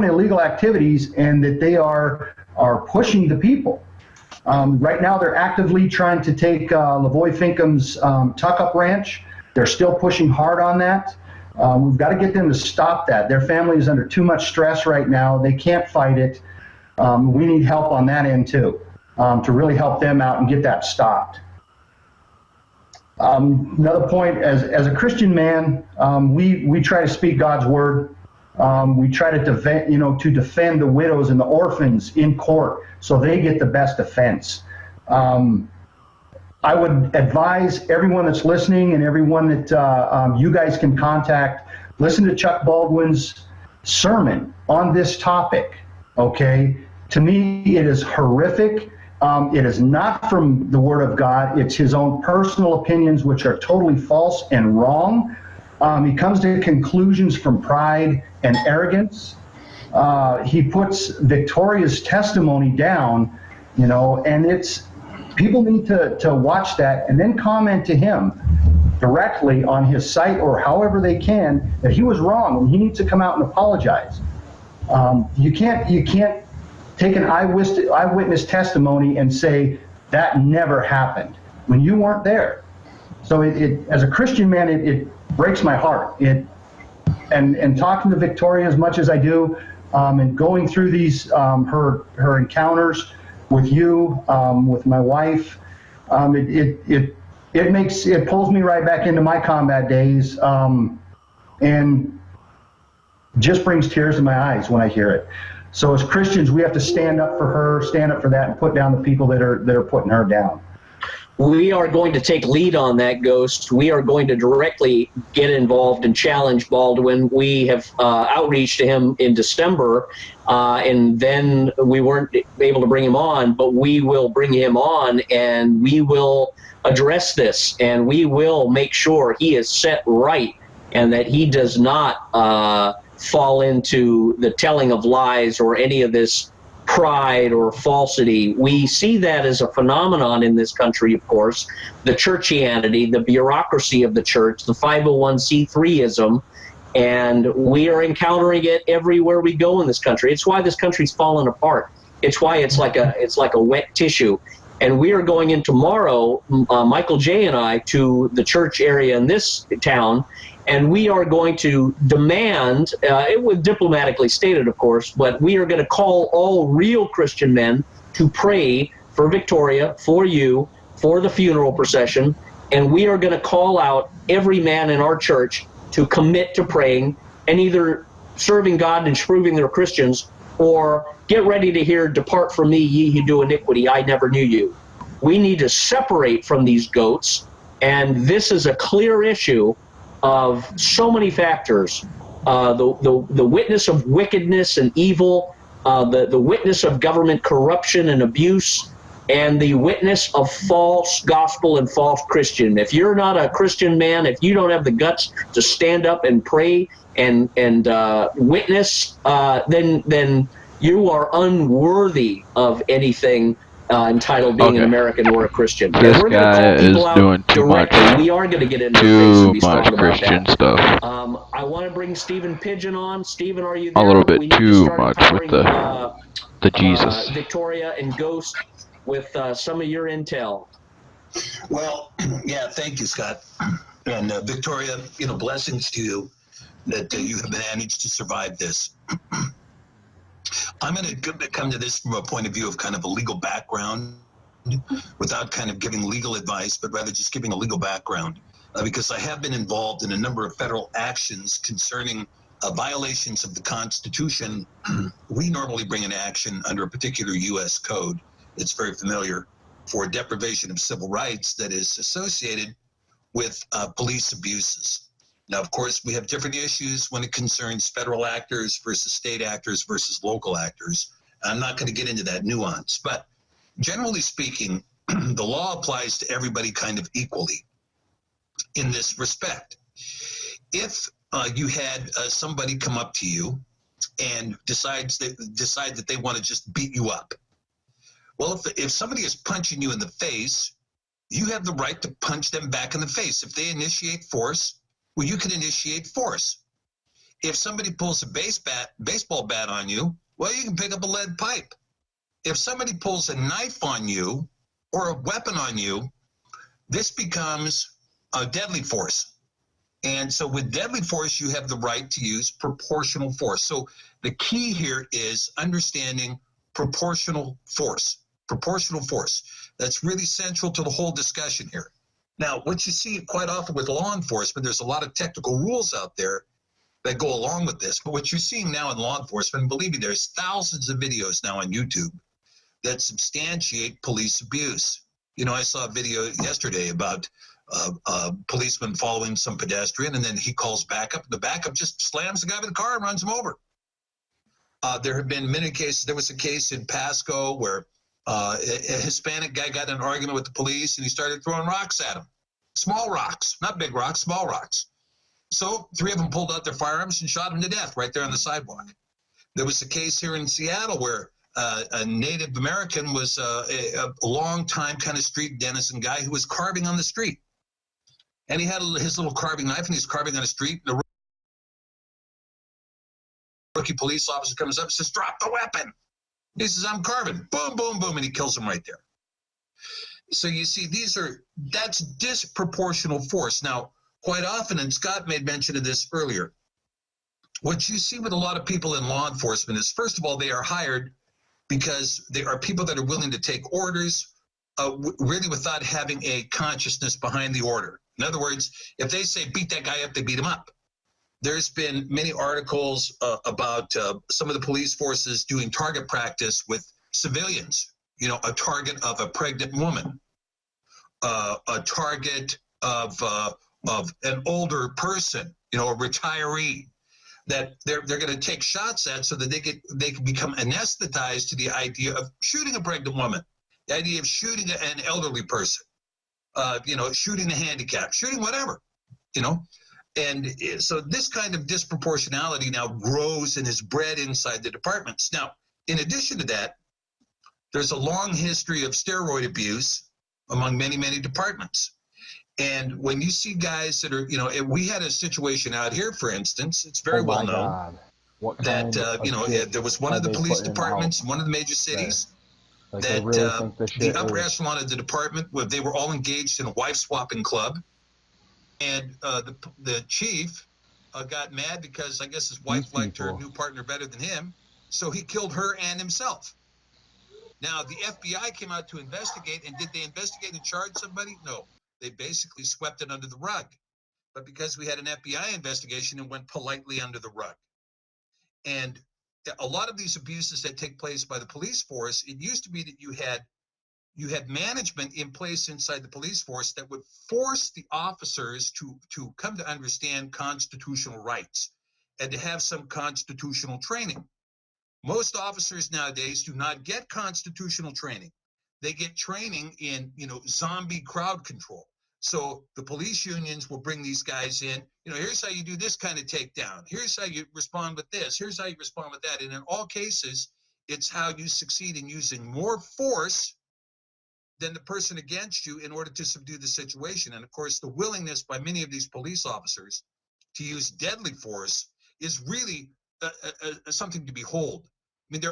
illegal activities and that they are pushing the people. Right now, they're actively trying to take Lavoy Finkam's Tuck-Up Ranch. They're still pushing hard on that. We've got to get them to stop that. Their family is under too much stress right now. They can't fight it. We need help on that end too, to really help them out and get that stopped. Another point, as a Christian man, we try to speak God's word. We try to defend the widows and the orphans in court so they get the best defense. I would advise everyone that's listening and everyone that you guys can contact, listen to Chuck Baldwin's sermon on this topic, okay? To me, it is horrific. It is not from the Word of God. It's his own personal opinions, which are totally false and wrong. He comes to conclusions from pride and arrogance. He puts Victoria's testimony down, and it's people need to watch that and then comment to him directly on his site or however they can that he was wrong and he needs to come out and apologize. You can't take an eyewitness testimony and say that never happened when you weren't there. So it as a Christian man, it breaks my heart. And talking to Victoria as much as I do, and going through these her encounters with you, with my wife, it pulls me right back into my combat days, and just brings tears to my eyes when I hear it. So as Christians, we have to stand up for her, stand up for that, and put down the people that are putting her down. We are going to take lead on that, Ghost. We are going to directly get involved and challenge Baldwin. We have outreach to him in December, and then we weren't able to bring him on, but we will bring him on, and we will address this, and we will make sure he is set right and that he does not fall into the telling of lies or any of this pride or falsity. We see that as a phenomenon in this country, of course, the churchianity, the bureaucracy of the church, the 501c3ism, and we are encountering it everywhere we go in this country. It's why this country's fallen apart. It's why it's like a wet tissue. And we are going in tomorrow, Michael J. and I, to the church area in this town, and we are going to demand, it was diplomatically stated, of course, but we are going to call all real Christian men to pray for Victoria, for you, for the funeral procession, and we are going to call out every man in our church to commit to praying and either serving God and proving they're Christians, or get ready to hear, "Depart from me, ye who do iniquity, I never knew you." We need to separate from these goats, and this is a clear issue of so many factors. The witness of wickedness and evil, the witness of government corruption and abuse, and the witness of false gospel and false Christian. If you're not a Christian man, if you don't have the guts to stand up and pray and witness, then you are unworthy of anything entitled being an American or a Christian. This guy is doing too much. We are going to get into too much Christian stuff. I want to bring Stephen Pigeon on. Stephen, are you there? A little bit too much with the Jesus. Victoria and Ghost with some of your intel. Well, yeah, thank you, Scott. And Victoria, blessings to you that you have managed to survive this. I'm going to come to this from a point of view of kind of a legal background, without kind of giving legal advice, but rather just giving a legal background, because I have been involved in a number of federal actions concerning violations of the Constitution. We normally bring an action under a particular U.S. code. It's very familiar, for deprivation of civil rights that is associated with police abuses. Now, of course, we have different issues when it concerns federal actors versus state actors versus local actors. I'm not going to get into that nuance, but generally speaking, the law applies to everybody kind of equally in this respect. If you had somebody come up to you and decide that they want to just beat you up, well, if somebody is punching you in the face, you have the right to punch them back in the face. If they initiate force, well, you can initiate force. If somebody pulls a baseball bat on you, well, you can pick up a lead pipe. If somebody pulls a knife on you or a weapon on you, this becomes a deadly force. And so with deadly force, you have the right to use proportional force. So the key here is understanding proportional force. Proportional force. That's really central to the whole discussion here. Now, what you see quite often with law enforcement, there's a lot of technical rules out there that go along with this. But what you're seeing now in law enforcement, and believe me, there's thousands of videos now on YouTube that substantiate police abuse. You know, I saw a video yesterday about a policeman following some pedestrian, and then he calls backup. The backup just slams the guy with the car and runs him over. There have been many cases. There was a case in Pasco where a Hispanic guy got in an argument with the police, and he started throwing rocks at him. Small rocks, not big rocks, small rocks. So 3 of them pulled out their firearms and shot him to death right there on the sidewalk. There was a case here in Seattle where a Native American was a long-time kind of street denizen guy who was carving on the street. And he had his little carving knife, and he was carving on the street. And a rookie police officer comes up and says, "Drop the weapon." He says, "I'm carving." Boom, boom, boom, and he kills him right there. So you see, that's disproportional force. Now, quite often, and Scott made mention of this earlier, what you see with a lot of people in law enforcement is, first of all, they are hired because they are people that are willing to take orders, really without having a consciousness behind the order. In other words, if they say beat that guy up, they beat him up. There's been many articles about some of the police forces doing target practice with civilians. You know, a target of a pregnant woman, a target of an older person, you know, a retiree, that they're going to take shots at so that they can become anesthetized to the idea of shooting a pregnant woman, the idea of shooting an elderly person, you know, shooting a handicap, shooting whatever, you know. And so this kind of disproportionality now grows and is bred inside the departments. Now, in addition to that, there's a long history of steroid abuse among many, many departments. And when you see guys that are, you know, we had a situation out here, for instance, it's very well known that, you know, there was one of the police departments, one of the major cities, like that really the upper echelon of the department, where they were all engaged in a wife swapping club. And the chief got mad because I guess his wife liked her new partner better than him. So he killed her and himself. Now, the FBI came out to investigate, and did they investigate and charge somebody? No. They basically swept it under the rug. But because we had an FBI investigation, it went politely under the rug. And a lot of these abuses that take place by the police force, it used to be that you had management in place inside the police force that would force the officers to come to understand constitutional rights and to have some constitutional training. Most officers nowadays do not get constitutional training. They get training in, you know, zombie crowd control. So the police unions will bring these guys in, you know, here's how you do this kind of takedown. Here's how you respond with this. Here's how you respond with that. And in all cases, it's how you succeed in using more force than the person against you in order to subdue the situation. And of course, the willingness by many of these police officers to use deadly force is really something to behold. I mean,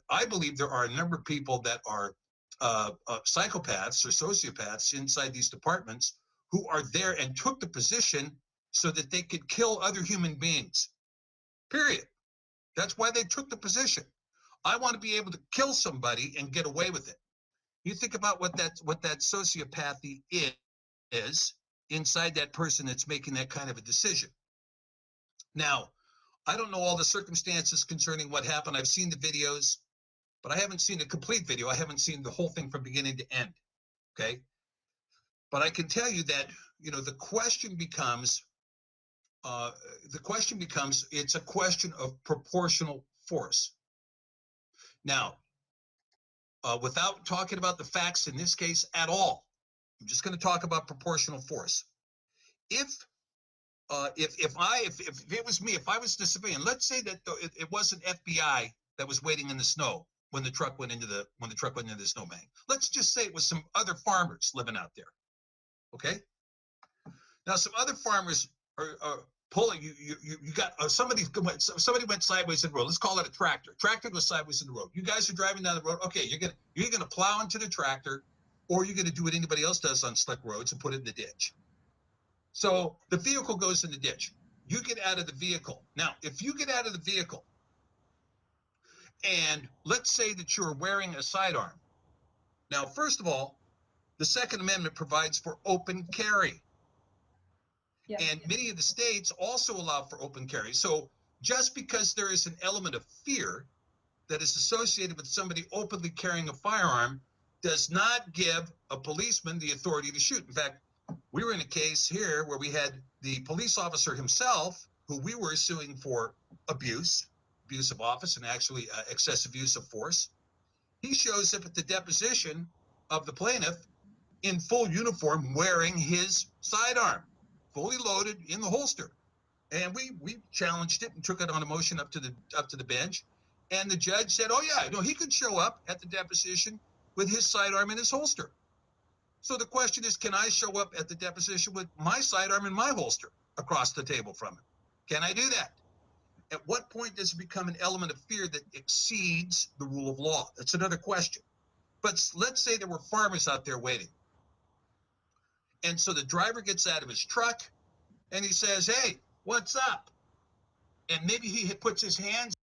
I believe there are a number of people that are psychopaths or sociopaths inside these departments who are there and took the position so that they could kill other human beings. Period. That's why they took the position. I want to be able to kill somebody and get away with it. You think about what that sociopathy is inside that person that's making that kind of a decision. Now, I don't know all the circumstances concerning what happened. I've seen the videos, but I haven't seen a complete video. I haven't seen the whole thing from beginning to end. Okay. But I can tell you that, you know, the question becomes, it's a question of proportional force. Now, without talking about the facts in this case at all, I'm just going to talk about proportional force. If it was me, if I was the civilian, let's say that it wasn't FBI that was waiting in the snow when the truck went into the snowbank. Let's just say it was some other farmers living out there. Okay. Now, some other farmers are pulling. You got somebody went sideways in the road. Let's call it a tractor. Tractor goes sideways in the road. You guys are driving down the road. Okay, you're gonna plow into the tractor, or you're gonna do what anybody else does on slick roads and put it in the ditch. So the vehicle goes in the ditch. You get out of the vehicle. Now, if you get out of the vehicle, and let's say that you're wearing a sidearm. Now, first of all, the Second Amendment provides for open carry. Yeah. And many of the states also allow for open carry. So just because there is an element of fear that is associated with somebody openly carrying a firearm does not give a policeman the authority to shoot. In fact, we were in a case here where we had the police officer himself, who we were suing for abuse of office, and actually excessive use of force. He shows up at the deposition of the plaintiff in full uniform, wearing his sidearm, fully loaded in the holster. And we challenged it and took it on a motion up to the bench. And the judge said, oh yeah, no, he could show up at the deposition with his sidearm in his holster. So the question is, can I show up at the deposition with my sidearm in my holster across the table from him? Can I do that? At what point does it become an element of fear that exceeds the rule of law? That's another question. But let's say there were farmers out there waiting. And so the driver gets out of his truck and he says, hey, what's up? And maybe he puts his hands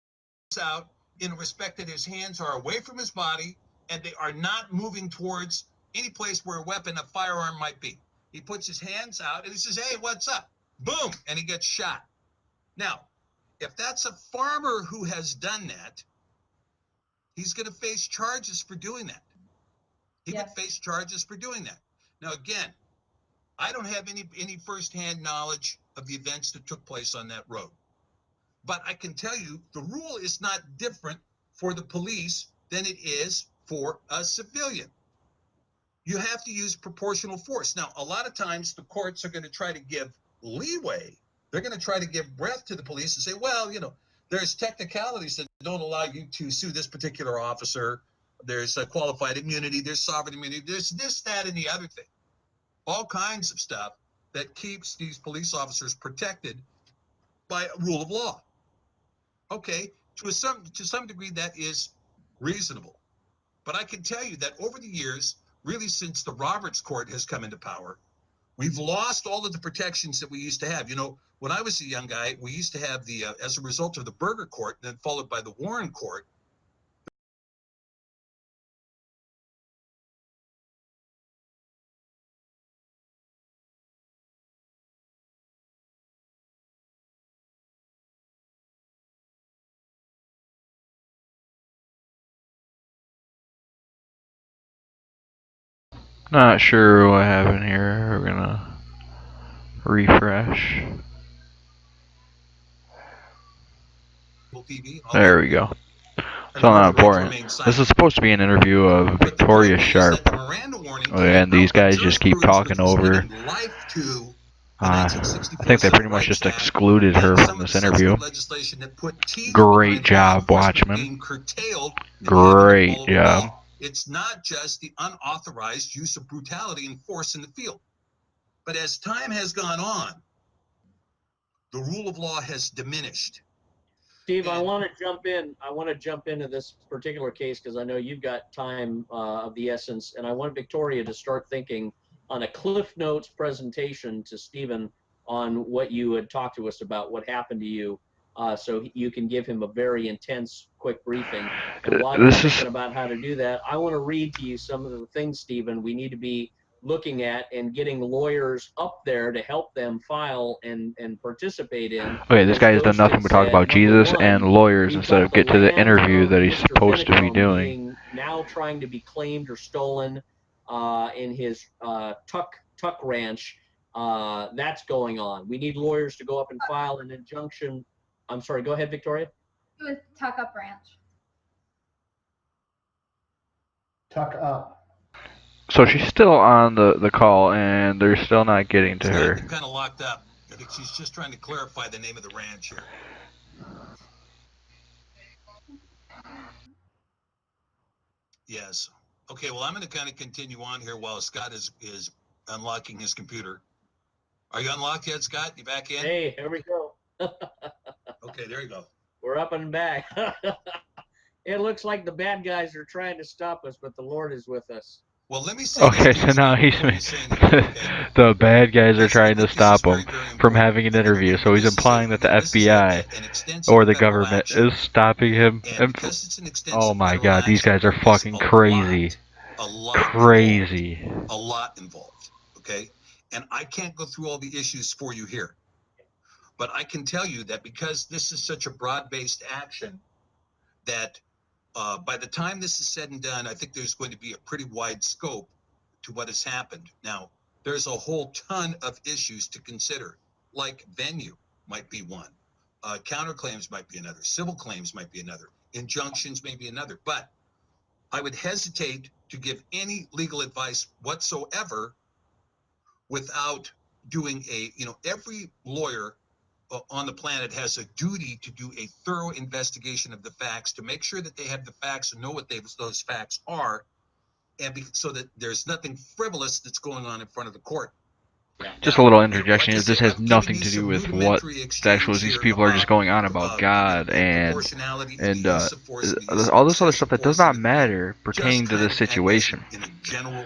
out in respect that his hands are away from his body and they are not moving towards any place where a weapon, a firearm might be. He puts his hands out and he says, hey, what's up? Boom, and he gets shot. Now, if that's a farmer who has done that, he's going to face charges for doing that. He would face charges for doing that. Now, again, I don't have any firsthand knowledge of the events that took place on that road. But I can tell you the rule is not different for the police than it is for a civilian. You have to use proportional force. Now, a lot of times the courts are going to try to give leeway. They're going to try to give breath to the police and say, well, there's technicalities that don't allow you to sue this particular officer. There's qualified immunity. There's sovereign immunity. There's this, that, and the other thing. All kinds of stuff that keeps these police officers protected by a rule of law. Okay, to some degree that is reasonable. But I can tell you that over the years, really since the Roberts Court has come into power, we've lost all of the protections that we used to have. When I was a young guy, we used to have as a result of the Berger Court, then followed by the Warren Court, Not sure what happened here. We're gonna refresh. There we go. It's not important. This is supposed to be an interview of Victoria Sharp. And these guys just keep talking over. I think they pretty much just excluded her from this interview. Great job, Watchman. Great job. It's not just the unauthorized use of brutality and force in the field. But as time has gone on, the rule of law has diminished. Steve, I want to jump in. I want to jump into this particular case because I know you've got time of the essence, and I want Victoria to start thinking on a Cliff Notes presentation to Stephen on what you had talked to us about, what happened to you, so you can give him a very intense, quick briefing. And while you're thinking about how to do that, I want to read to you some of the things, Stephen, we need to be looking at and getting lawyers up there to help them file and participate in. Okay, this guy has done nothing but talk about Jesus and lawyers instead of get to the interview that he's supposed to be doing. Now trying to be claimed or stolen in his Tuck Ranch. That's going on. We need lawyers to go up and file an injunction. I'm sorry, go ahead, Victoria. It was Tuck Up Ranch. Tuck Up. So she's still on the call, and they're still not getting to her. They're kind of locked up. I think she's just trying to clarify the name of the ranch here. Yes. Okay, well, I'm going to kind of continue on here while Scott is unlocking his computer. Are you unlocked yet, Scott? You back in? Hey, here we go. Okay, there you go. We're up and back. It looks like the bad guys are trying to stop us, but the Lord is with us. Well, let me say Okay, this to so you, now Scott, he's before you say anything, okay? the bad guys are Listen, I trying to think this is stop him very, very from important. having an interview. So he's This is implying that the this is FBI an extensive or the federal government action, is stopping him. and because it's an Oh extensive my federal God, these action, guys are there is fucking crazy, a lot crazy. involved, a lot involved. Okay, and I can't go through all the issues for you here, but I can tell you that because this is such a broad-based action, that by the time this is said and done, I think there's going to be a pretty wide scope to what has happened. Now, there's a whole ton of issues to consider, like venue might be one, counterclaims might be another, civil claims might be another, injunctions may be another. But I would hesitate to give any legal advice whatsoever without doing every lawyer on the planet has a duty to do a thorough investigation of the facts to make sure that they have the facts and know what those facts are, and so that there's nothing frivolous that's going on in front of the court. Just Now, a little like interjection I here. say, This has I'm giving nothing you to do some with what rudimentary the actual. exchange These here people are just about going on about God proportionality and and the use of force and the use of all this other excessive stuff that does force and not everything, matter just pertaining to kind this of as situation. in a general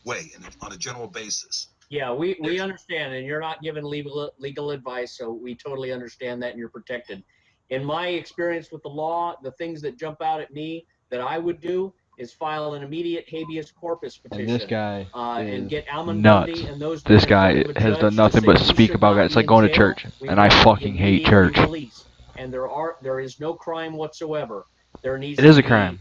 way, on a general basis. Yeah, we understand, and you're not giving legal advice, so we totally understand that, and you're protected. In my experience with the law, the things that jump out at me that I would do is file an immediate habeas corpus And this petition guy and is get Almond nuts. Bundy and those men This in front guy of a has done judge to nothing say but you speak should about God. not It's be like in going to jail. church, We and I want you fucking hate immediately church. released, and there is no crime whatsoever. There needs It to is a be crime.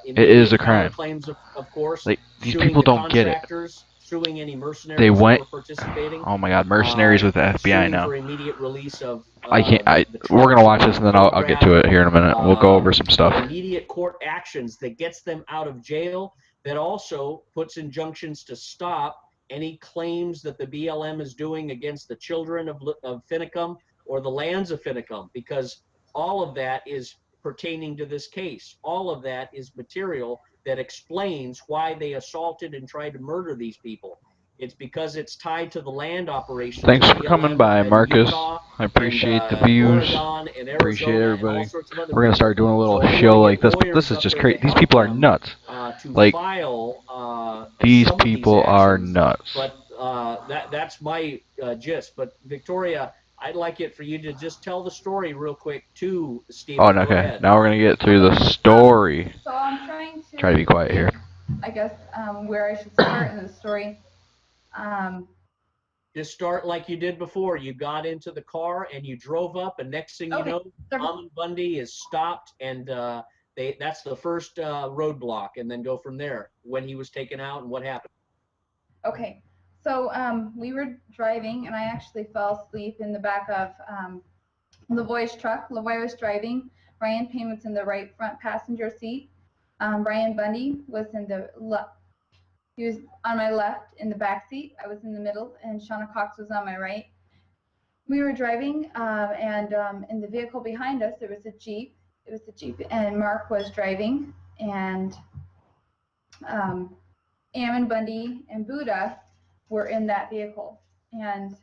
It is immediate a crime. counterclaims, of course, Like, these suing people the don't get it. contractors, suing any They mercenaries that went. were participating, Oh my God, mercenaries with the FBI suing now. for immediate release of I can't. the We're truck gonna to watch this, be and then I'll get photographed. to it here in a minute. We'll go over some stuff. Immediate court actions that gets them out of jail, that also puts injunctions to stop any claims that the BLM is doing against the children of Finicum or the lands of Finicum, because all of that is pertaining to this case. All of that is material that explains why they assaulted and tried to murder these people. It's because it's tied to the land operations Thanks of for coming BLM by, in Marcus. Utah I and appreciate the views. Oregon and Appreciate Arizona and all everybody. sorts of other We're gonna people. start doing a little So I want show to like get this, but this lawyers is up just there to crazy. These help people are them nuts. to Like, file these some of these people are actions. nuts. But that's my gist. But Victoria, I'd like it for you to just tell the story real quick too, Oh, Stephen. Go okay. ahead. Now we're gonna get through Okay. the story. So I'm trying Try to to be quiet here. think, I guess, where I should start in the story. Just start like you did before. You got into the car and you drove up, and next thing you Okay. know, Almond Bundy is stopped, and that's the first roadblock, and then go from there. When he was taken out and what happened. Okay. So we were driving, and I actually fell asleep in the back of Lavoie's truck. Lavoie was driving. Ryan Payne was in the right front passenger seat. Ryan Bundy was in the left. He was on my left in the back seat. I was in the middle, and Shauna Cox was on my right. We were driving, and in the vehicle behind us, there was a Jeep. It was a Jeep, and Mark was driving, and Ammon Bundy and Buddha were in that vehicle. And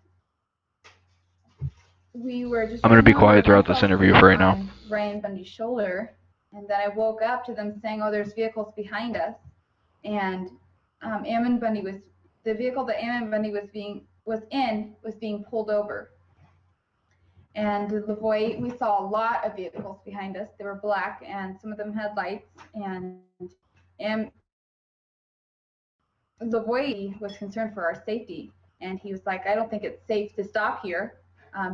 we were just I'm gonna be driving over, quiet and I throughout this fell interview asleep for right now. on Ryan Bundy's shoulder. And then I woke up to them saying, "Oh, there's vehicles behind us." And Ammon Bundy the vehicle that Ammon Bundy was being pulled over. And Lavoie, we saw a lot of vehicles behind us. They were black, and some of them had lights. And Lavoie was concerned for our safety, and he was like, "I don't think it's safe to stop here."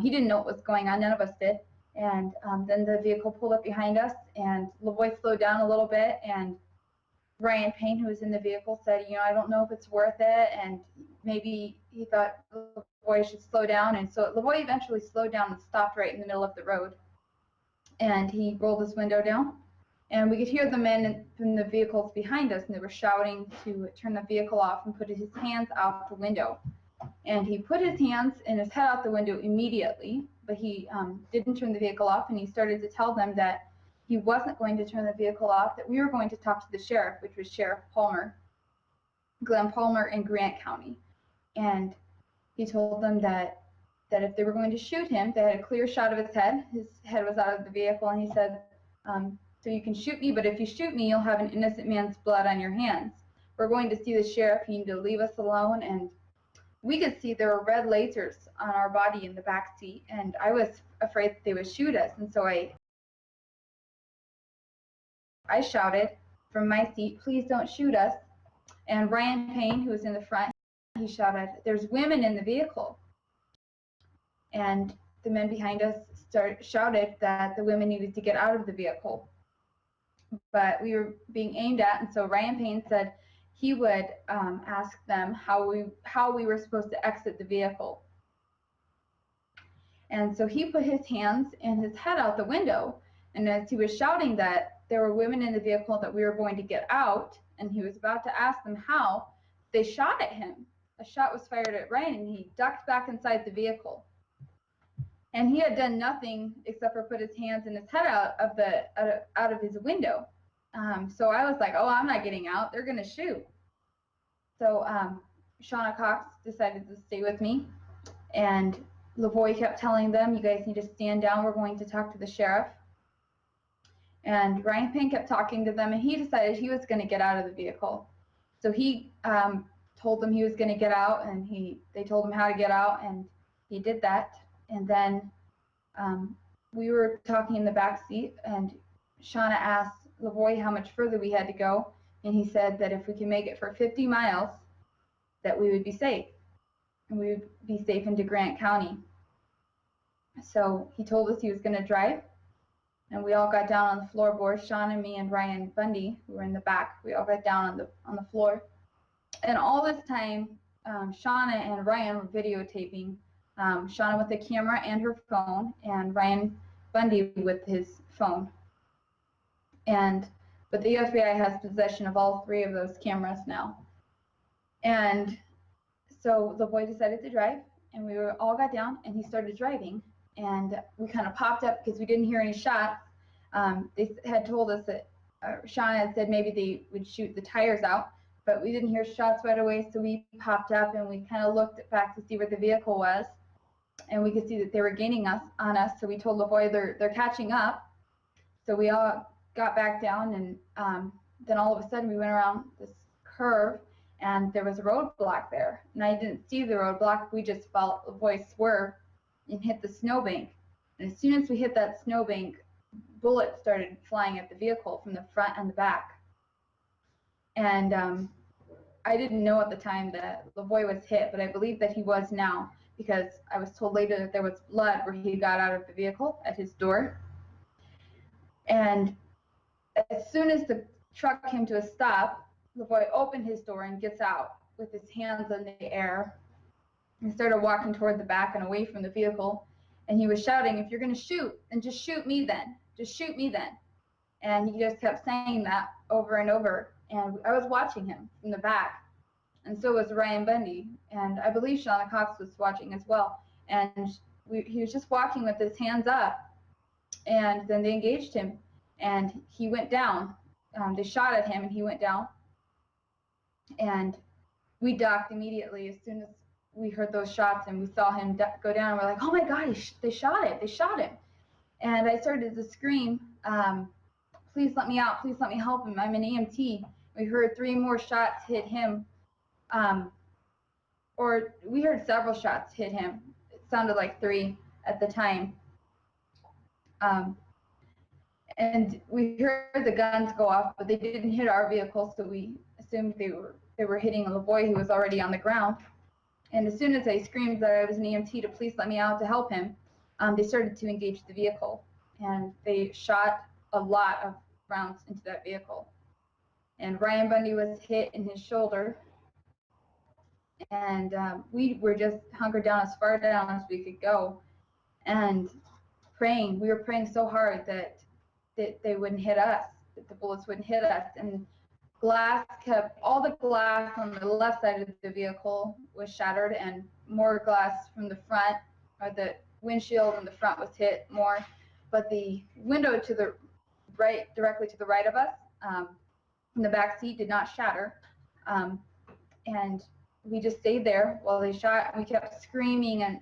He didn't know what was going on. None of us did. And then the vehicle pulled up behind us, and Lavoie slowed down a little bit. And Ryan Payne, who was in the vehicle, said, "I don't know if it's worth it." And maybe he thought Lavoie should slow down. And so Lavoie eventually slowed down and stopped right in the middle of the road. And he rolled his window down. And we could hear the men from the vehicles behind us, and they were shouting to turn the vehicle off and put his hands out the window. And he put his hands and his head out the window immediately, but he didn't turn the vehicle off, and he started to tell them that he wasn't going to turn the vehicle off, that we were going to talk to the sheriff, which was Sheriff Palmer, Glenn Palmer in Grant County. And he told them that that if they were going to shoot him, they had a clear shot of his head. His head was out of the vehicle, and he said, so you can shoot me, but if you shoot me, you'll have an innocent man's blood on your hands. We're going to see the sheriff. You need to leave us alone. And we could see there were red lasers on our body in the back seat, and I was afraid that they would shoot us. And so I shouted from my seat, please don't shoot us. And Ryan Payne, who was in the front, he shouted, there's women in the vehicle. And the men behind us shouted that the women needed to get out of the vehicle. But we were being aimed at, and so Ryan Payne said he would ask them how we were supposed to exit the vehicle. And so he put his hands and his head out the window, and as he was shouting that there were women in the vehicle that we were going to get out, and he was about to ask them how, they shot at him. A shot was fired at Ryan, and he ducked back inside the vehicle. And he had done nothing except for put his hands and his head out of his window. So I was like, oh, I'm not getting out. They're going to shoot. So Shauna Cox decided to stay with me. And Lavoie kept telling them, you guys need to stand down. We're going to talk to the sheriff. And Ryan Payne kept talking to them, and he decided he was going to get out of the vehicle. So he told them he was going to get out, and they told him how to get out, and he did that. And then we were talking in the back seat, and Shauna asked Lavoie how much further we had to go, and he said that if we can make it for 50 miles, that we would be safe, and we would be safe into Grant County. So he told us he was going to drive, and we all got down on the floorboard. Shauna, me, and Ryan Bundy, who were in the back, we all got down on the floor. And all this time, Shauna and Ryan were videotaping. Shauna with the camera and her phone, and Ryan Bundy with his phone. But the FBI has possession of all three of those cameras now. And so Lavoie decided to drive, and we all got down, and he started driving. And we kind of popped up because we didn't hear any shots. They had told us that Shauna had said maybe they would shoot the tires out, but we didn't hear shots right away. So we popped up, and we kind of looked back to see where the vehicle was. And we could see that they were gaining on us. So we told Lavoie they're catching up. So we all got back down, and then all of a sudden we went around this curve, and there was a roadblock there. And I didn't see the roadblock. We just felt Lavoie swerve and hit the snowbank. And as soon as we hit that snowbank, bullets started flying at the vehicle from the front and the back. And I didn't know at the time that Lavoie was hit, but I believe that he was now, because I was told later that there was blood where he got out of the vehicle at his door. And as soon as the truck came to a stop, Lavoie opened his door and gets out with his hands in the air. He started walking toward the back and away from the vehicle. And he was shouting, if you're going to shoot, then just shoot me then. Just shoot me then. And he just kept saying that over and over. And I was watching him from the back. And so was Ryan Bundy, and I believe Shauna Cox was watching as well. And he was just walking with his hands up, and then they engaged him, and he went down. They shot at him, and he went down. And we ducked immediately as soon as we heard those shots, and we saw him go down. And we're like, oh my God, they shot him! They shot him! And I started to scream, please let me out! Please let me help him! I'm an EMT. We heard 3 more shots hit him. Or we heard several shots hit him. It sounded like 3 at the time. And we heard the guns go off, but they didn't hit our vehicle, so we assumed they were hitting Lavoie, who was already on the ground. And as soon as I screamed that I was an EMT to please let me out to help him, they started to engage the vehicle. And they shot a lot of rounds into that vehicle. And Ryan Bundy was hit in his shoulder. And we were just hunkered down as far down as we could go, and praying. We were praying so hard that they wouldn't hit us, that the bullets wouldn't hit us. And all the glass on the left side of the vehicle was shattered, and more glass from the front, or the windshield in the front was hit more. But the window to the right, directly to the right of us, in the back seat, did not shatter. And we just stayed there while they shot. We kept screaming and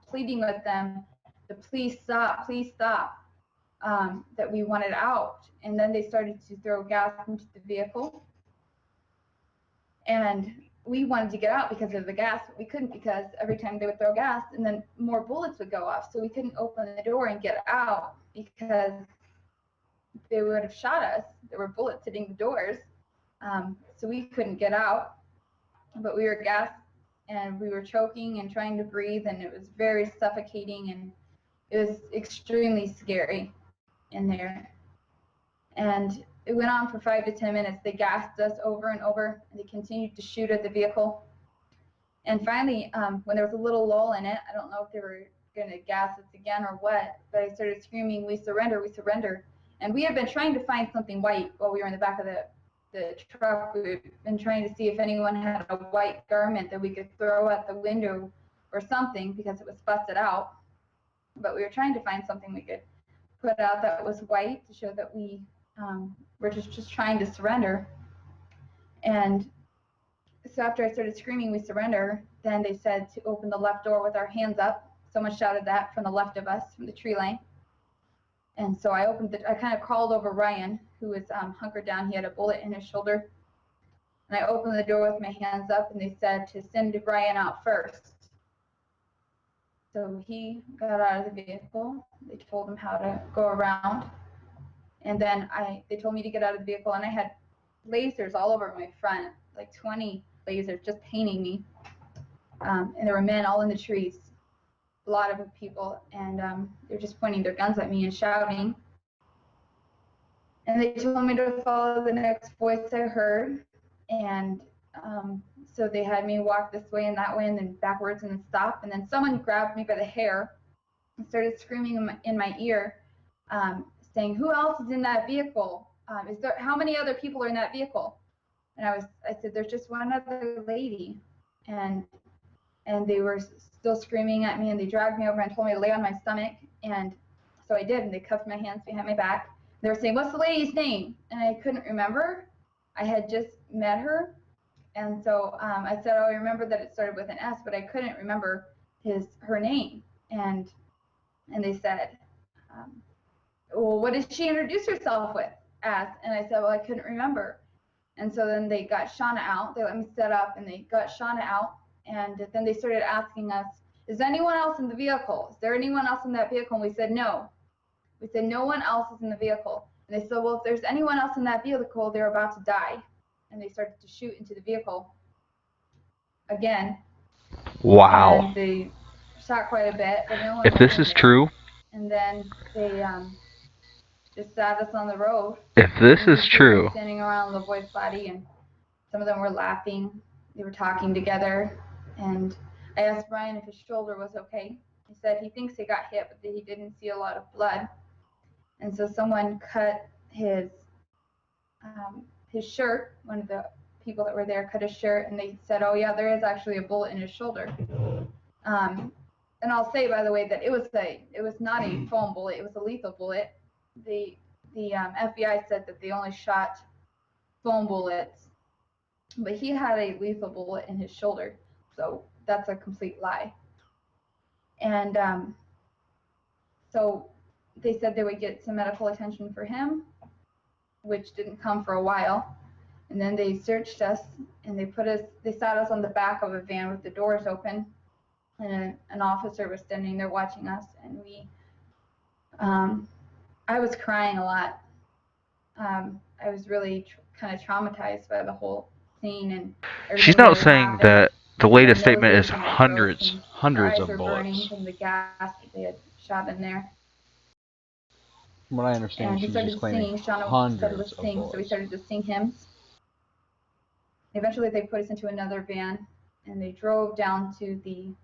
pleading with them to please stop, that we wanted out. And then they started to throw gas into the vehicle. And we wanted to get out because of the gas, but we couldn't, because every time they would throw gas and then more bullets would go off. So we couldn't open the door and get out because they would have shot us. There were bullets hitting the doors. So we couldn't get out, but we were gassed and we were choking and trying to breathe, and it was very suffocating, and it was extremely scary in there. And it went on for 5 to 10 minutes. They gassed us over and over, and they continued to shoot at the vehicle. And finally, when there was a little lull in it, I don't know if they were going to gas us again or what, but I started screaming, "We surrender, we surrender." And we had been trying to find something white while we were in the back of the truck. We've been trying to see if anyone had a white garment that we could throw at the window or something, because it was busted out. But we were trying to find something we could put out that was white to show that we were just trying to surrender. And so after I started screaming, "We surrender," then they said to open the left door with our hands up. Someone shouted that from the left of us, from the tree line. And so I kind of crawled over Ryan, who was hunkered down. He had a bullet in his shoulder. And I opened the door with my hands up, and they said to send Ryan out first. So he got out of the vehicle. They told him how to go around. And then they told me to get out of the vehicle, and I had lasers all over my front, like 20 lasers just painting me. And there were men all in the trees, a lot of people, and they were just pointing their guns at me and shouting. And they told me to follow the next voice I heard. And so they had me walk this way and that way and then backwards and then stop. And then someone grabbed me by the hair and started screaming in my ear, saying, "Who else is in that vehicle? How many other people are in that vehicle?" And I said, "There's just one other lady." And they were still screaming at me, and they dragged me over and told me to lay on my stomach. And so I did, and they cuffed my hands behind my back. They were saying, "What's the lady's name?" And I couldn't remember. I had just met her. And so I said, "Oh, I remember that it started with an S," but I couldn't remember her name. And they said, "Well, what did she introduce herself as?" And I said, "Well, I couldn't remember." And so then they got Shauna out. They let me set up, and they got Shauna out. And then they started asking us, "Is anyone else in the vehicle? Is there anyone else in that vehicle?" And we said, "No." We said, "No one else is in the vehicle." And they said, "Well, if there's anyone else in that vehicle, they're about to die." And they started to shoot into the vehicle again. Wow. And they shot quite a bit, but no one If went this in is there. true, And then they just sat us on the road. if this And we is just heard them true, standing around the boy's body, and some of them were laughing. They were talking together. And I asked Brian if his shoulder was okay. He said he thinks he got hit, but that he didn't see a lot of blood. And so someone cut his shirt. One of the people that were there cut his shirt, and they said, "Oh yeah, there is actually a bullet in his shoulder." And I'll say, by the way, that it was not a foam bullet; it was a lethal bullet. The FBI said that they only shot foam bullets, but he had a lethal bullet in his shoulder, so that's a complete lie. And so they said they would get some medical attention for him, which didn't come for a while. And then they searched us, and they sat us on the back of a van with the doors open, and an officer was standing there watching us. And I was crying a lot. I was really kind of traumatized by the whole scene, and she's everything not that had saying happened. that the My latest nose statement was is in my throat, and our hundreds eyes of were burning bullets. from the gas that they had shot in there. From what I understand, And he she's just started claiming singing. Shauna said, hundreds "Let's of sing." So we bullets. started to sing hymns. Eventually, they put us into another van, and they drove down to the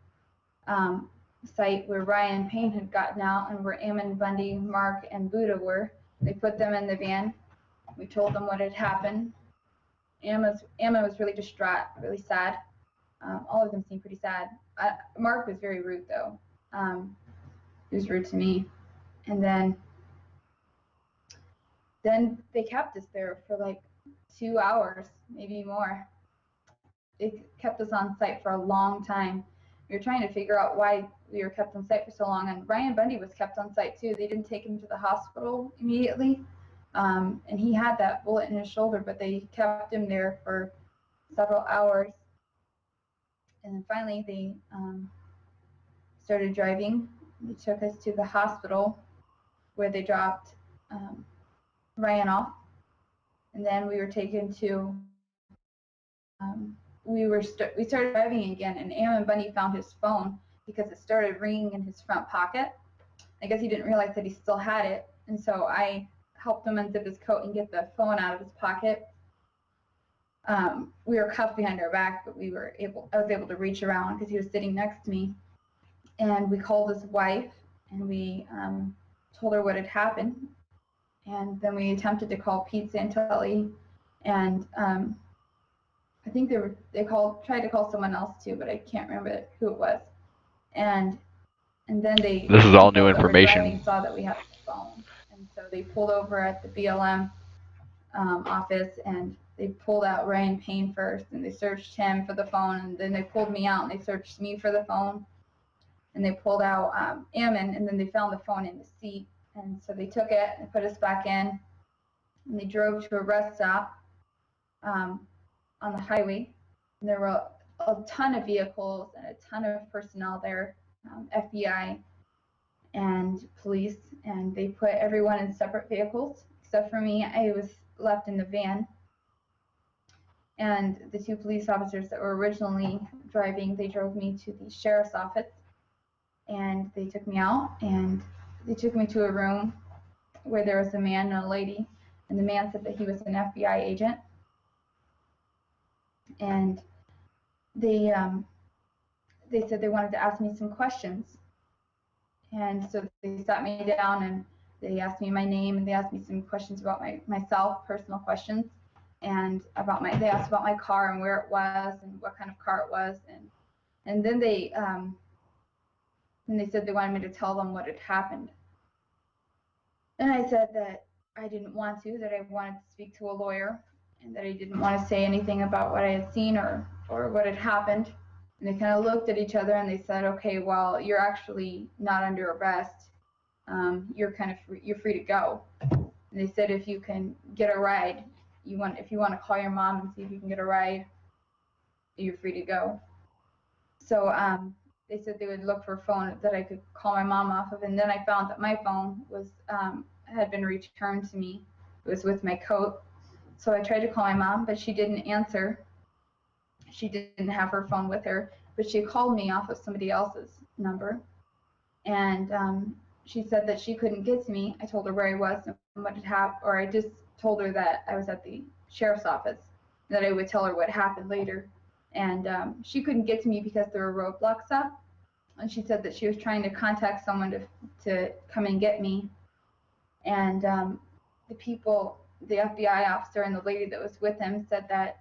site where Ryan Payne had gotten out, and where Ammon, Bundy, Mark, and Buddha were. They put them in the van. We told them what had happened. Ammon was really distraught, really sad. All of them seemed pretty sad. Mark was very rude, though. He was rude to me. And then they kept us there for like 2 hours, maybe more. it kept us on site for a long time. We were trying to figure out why we were kept on site for so long. And Ryan Bundy was kept on site too. They didn't take him to the hospital immediately. And he had that bullet in his shoulder, but they kept him there for several hours. And then finally they started driving. They took us to the hospital where they dropped Ryan off. And then we were taken to, we started driving again, and Ammon Bundy found his phone because it started ringing in his front pocket. I guess he didn't realize that he still had it. And so I helped him unzip his coat and get the phone out of his pocket. We were cuffed behind our back, but I was able to reach around because he was sitting next to me. And we called his wife, and we told her what had happened. And then we attempted to call Pete Santelli, and I think they tried to call someone else too, but I can't remember who it was. And then This is all new information. They saw that we had a phone, and so they pulled over at the BLM office, and they pulled out Ryan Payne first, and they searched him for the phone, and then they pulled me out and they searched me for the phone, and they pulled out Ammon, and then they found the phone in the seat, and so they took it and put us back in, and they drove to a rest stop on the highway, and there were a ton of vehicles and a ton of personnel there, FBI and police, and they put everyone in separate vehicles except for me. I was left in the van, and the two police officers that were originally driving, they drove me to the sheriff's office, and they took me out, and they took me to a room where there was a man and a lady, and the man said that he was an FBI agent, and they said they wanted to ask me some questions. And so they sat me down and they asked me my name, and they asked me some questions about myself, personal questions, and they asked about my car and where it was and what kind of car it was, and then they said they wanted me to tell them what had happened. And I said that I didn't want to, that I wanted to speak to a lawyer, and that I didn't want to say anything about what I had seen or what had happened. And they kind of looked at each other and they said, okay, well, you're actually not under arrest. You're free to go. And they said, if you can get a ride, if you want to call your mom and see if you can get a ride, you're free to go. So they said they would look for a phone that I could call my mom off of, and then I found that my phone had been returned to me. It was with my coat. So I tried to call my mom, but she didn't answer. She didn't have her phone with her, but she called me off of somebody else's number. And she said that she couldn't get to me. I told her where I was and what had happened, or I just told her that I was at the sheriff's office, and that I would tell her what happened later. And she couldn't get to me because there were roadblocks up. And she said that she was trying to contact someone to come and get me. And the FBI officer and the lady that was with him said that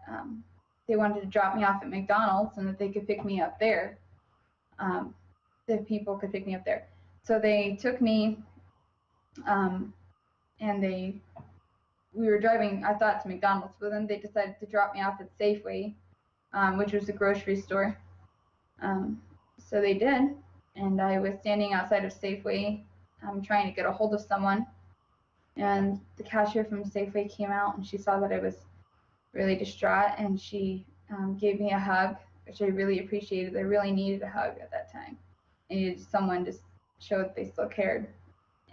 they wanted to drop me off at McDonald's and that they could pick me up there. The people could pick me up there. So they took me, and we were driving, I thought, to McDonald's, but then they decided to drop me off at Safeway, which was a grocery store. So they did, and I was standing outside of Safeway trying to get a hold of someone, and the cashier from Safeway came out, and she saw that I was really distraught, and she gave me a hug, which I really appreciated. I really needed a hug at that time. I needed someone to show that they still cared.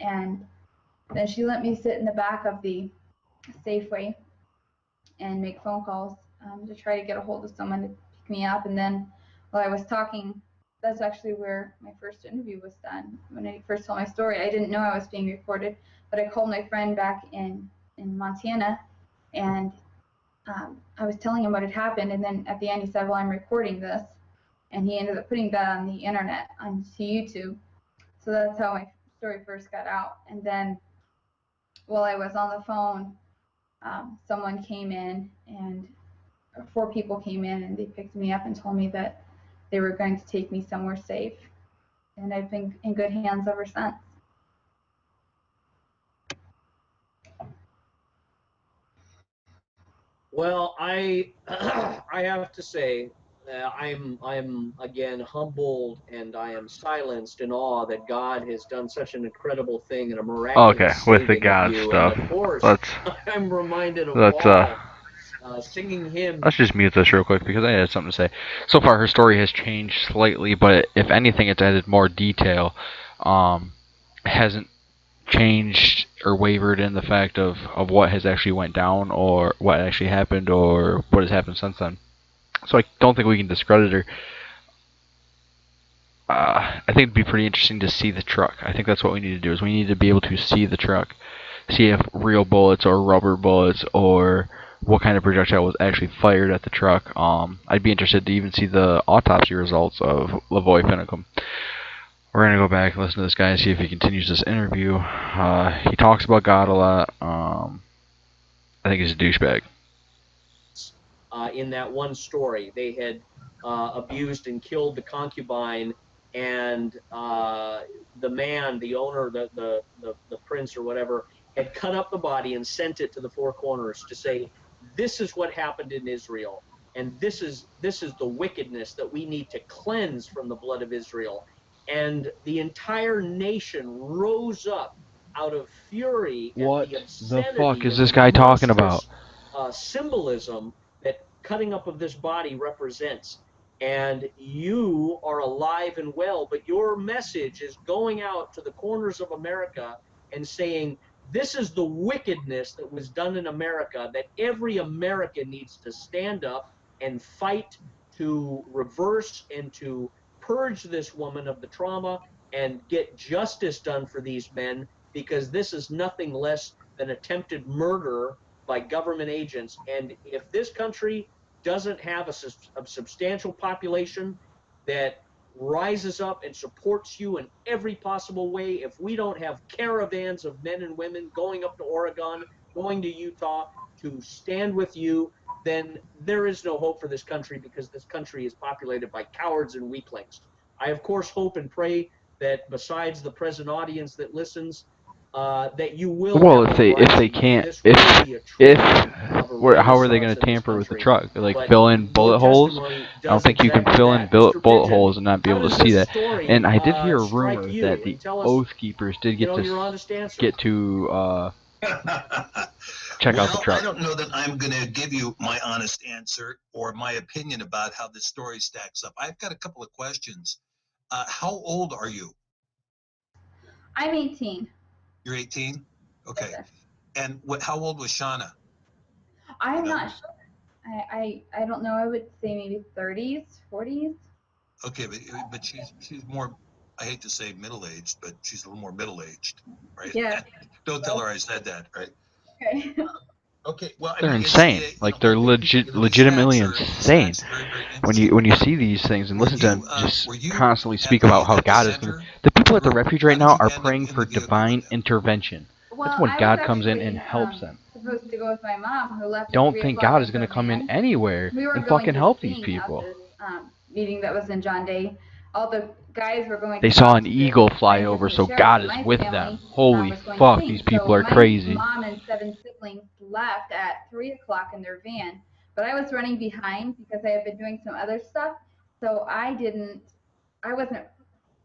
And then she let me sit in the back of the Safeway and make phone calls to try to get a hold of someone to pick me up. And then while I was talking, that's actually where my first interview was done. When I first told my story, I didn't know I was being recorded, but I called my friend back in Montana, and I was telling him what had happened, and then at the end he said, well, I'm recording this, and he ended up putting that on the internet, onto YouTube. So that's how my story first got out. And then while I was on the phone, someone came in, and 4 people came in, and they picked me up and told me that they were going to take me somewhere safe. And I've been in good hands ever since. Well, I I have to say, I'm again humbled, and I am silenced in awe that God has done such an incredible thing and a Okay, miraculous with the saving of God you. And stuff, of course, let's I'm reminded of let's Paul singing hymns. let's just mute this real quick because I had something to say. So far, her story has changed slightly, but if anything, it's added more detail. It hasn't changed or wavered in the fact of what has actually went down or what actually happened or what has happened since then. So I don't think we can discredit her. I think it'd be pretty interesting to see the truck. I think that's what we need to do is we need to be able to see the truck, see if real bullets or rubber bullets or what kind of projectile was actually fired at the truck. I'd be interested to even see the autopsy results of Lavoy Finicum. We're gonna go back and listen to this guy and see if he continues this interview. He talks about God a lot. I think he's a douchebag. In that one story, they had abused and killed the concubine, and the man, the owner, the prince or whatever, had cut up the body and sent it to the Four Corners to say, "This is what happened in Israel, and this is the wickedness that we need to cleanse from the blood of Israel." And the entire nation rose up out of fury at What the the fuck obscenity is and the this guy talking about? monstrous symbolism that cutting up of this body represents. And you are alive and well, but your message is going out to the corners of America and saying, this is the wickedness that was done in America, that every American needs to stand up and fight to reverse and to purge this woman of the trauma and get justice done for these men, because this is nothing less than attempted murder by government agents. And if this country doesn't have a substantial population that rises up and supports you in every possible way, if we don't have caravans of men and women going up to Oregon, going to Utah to stand with you, then there is no hope for this country, because this country is populated by cowards and weaklings. I, of course, hope and pray that besides the present audience that listens, that you will Well, have if they uprising, and can't, this will be a if tribute of a how are they going renaissance to in this tamper with the country. truck? Like But fill in your bullet holes? testimony I don't does think you can exactly fill in that. Mr. bullet Pigeon, holes and not be how able to does see this that. story And I did hear a strike rumor that you? the And tell us, Oath Keepers did get your honest answer. check out the Well, I truck. don't know that I'm going to give you my honest answer or my opinion about how this story stacks up. I've got a couple of questions. How old are you? I'm 18. You're 18? Okay. Yes, And how old was Shauna? I'm not sure. I don't know. I would say maybe 30s, 40s. Okay, but she's more, I hate to say middle-aged, but she's a little more middle-aged, right? Yeah. Don't tell her I said that, right? Okay. Okay, well, I They're mean, insane. Like they're legitimately these insane. stats are very, very When you interesting. see these things and listen to them just Were you constantly at speak about how the God is going to. center The of the people at the group? refuge How right did now you are end up praying in for the vehicle with divine them? intervention. That's Well, when I was God comes in and actually helps them. supposed to go with my mom, who left at Don't 3 think o'clock God is in going her to come in van. anywhere We were and going fucking to the help these thing at people. this meeting that was in John Day. All the guys were going They to saw talk an to the eagle fly rangers over, and the so sheriffs, God and is my with them. family Holy was going to fuck, these sing. people So are my crazy. mom and 7 siblings left at 3 o'clock in their van, but I was running behind because I had been doing some other stuff. So I wasn't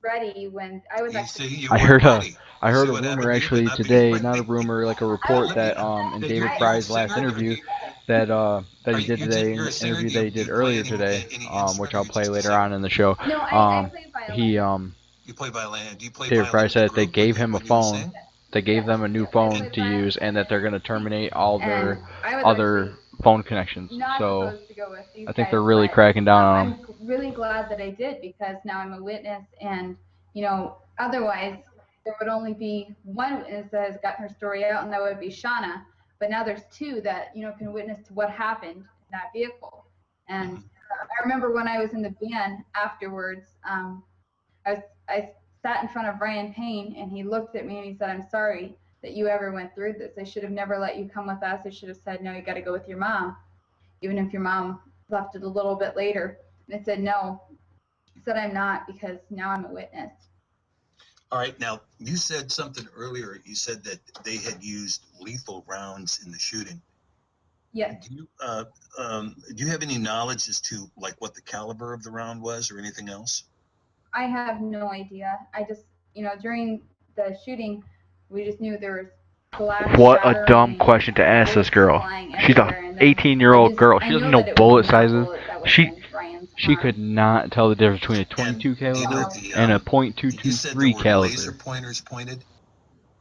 ready when I was You see, actually. you I weren't heard ready. I You heard see a what rumor happened to you by actually not being today, not a ready? rumor, like a I report was that in That David you're a Fry's last singer? interview okay. that Are he you did today, you're in a the singer? interview Do that you, he do did you play earlier today, any instrument, which or I'll are you play just a later on singer? in the show. No, I play He violin. You play violin. Do you play David Fry violin with the said that they group gave him a when you phone. sing? They gave Yes, them a new yes, I phone play to violin use, and that they're going to and sing. terminate all And their I was other actually phone connections. not So supposed to go with these I think guys, they're really but cracking down on him. I'm really glad that I did, because now I'm a witness, and otherwise there would only be one witness that has gotten her story out, and that would be Shauna. But now there's two that can witness to what happened in that vehicle. And I remember when I was in the van afterwards, I sat in front of Ryan Payne, and he looked at me and he said, "I'm sorry that you ever went through this. I should have never let you come with us. I should have said, no, you got to go with your mom, even if your mom left it a little bit later." And I said, no. I said, I'm not, because now I'm a witness. All right. Now, you said something earlier. You said that they had used lethal rounds in the shooting. Yes. Do you have any knowledge as to like what the caliber of the round was or anything else? I have no idea. I just, during the shooting, we just knew there was glass What a shattering dumb and question to ask this bullets girl. flying She's a everywhere. And then 18-year-old girl. I She doesn't know know that it bullet wasn't that sizes. bullet that was She in Ryan's she arm. could not tell the difference between a And 22 caliber the and a you said there .223 were laser caliber. pointers pointed.